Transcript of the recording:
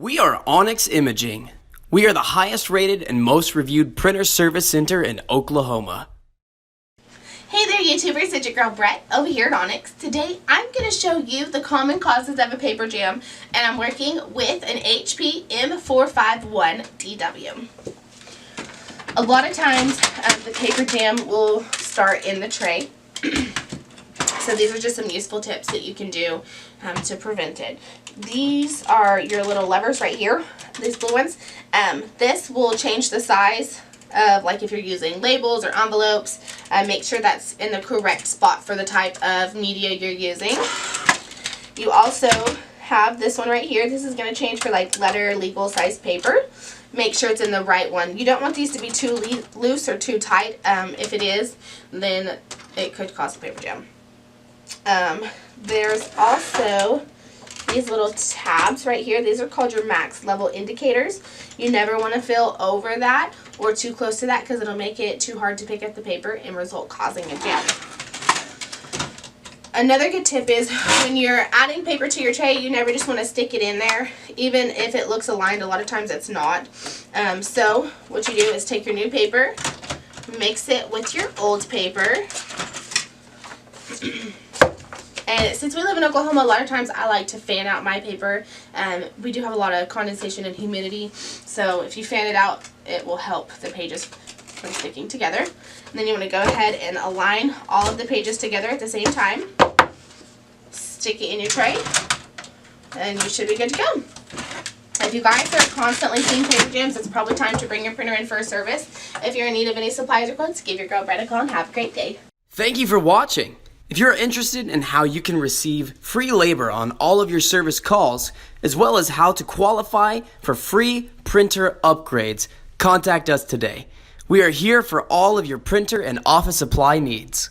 We are Onyx Imaging. We are the highest rated and most reviewed printer service center in Oklahoma. Hey there YouTubers, it's your girl Brett over here at Onyx. Today I'm going to show you the common causes of a paper jam, and I'm working with an HP M451dw. A lot of times the paper jam will start in the tray. So these are just some useful tips that you can do to prevent it. These are your little levers right here, these blue ones. This will change the size of, like, if you're using labels or envelopes. Make sure that's in the correct spot for the type of media you're using. You also have this one right here. This is going to change for like letter legal size paper. Make sure it's in the right one. You don't want these to be too loose or too tight. If it is, then it could cause a paper jam. There's also these little tabs right here. These are called your max level indicators. You never want to fill over that or too close to that because it'll make it too hard to pick up the paper and result causing a jam. Another good tip is when you're adding paper to your tray, you never just want to stick it in there. Even if it looks aligned, a lot of times it's not. So what you do is take your new paper, mix it with your old paper. And since we live in Oklahoma, a lot of times I like to fan out my paper. We do have a lot of condensation and humidity, so if you fan it out, it will help the pages from sticking together. And then you want to go ahead and align all of the pages together at the same time. Stick it in your tray, and you should be good to go. If you guys are constantly seeing paper jams, it's probably time to bring your printer in for a service. If you're in need of any supplies or quotes, give your girl Brett a call and have a great day. Thank you for watching. If you're interested in how you can receive free labor on all of your service calls, as well as how to qualify for free printer upgrades, contact us today. We are here for all of your printer and office supply needs.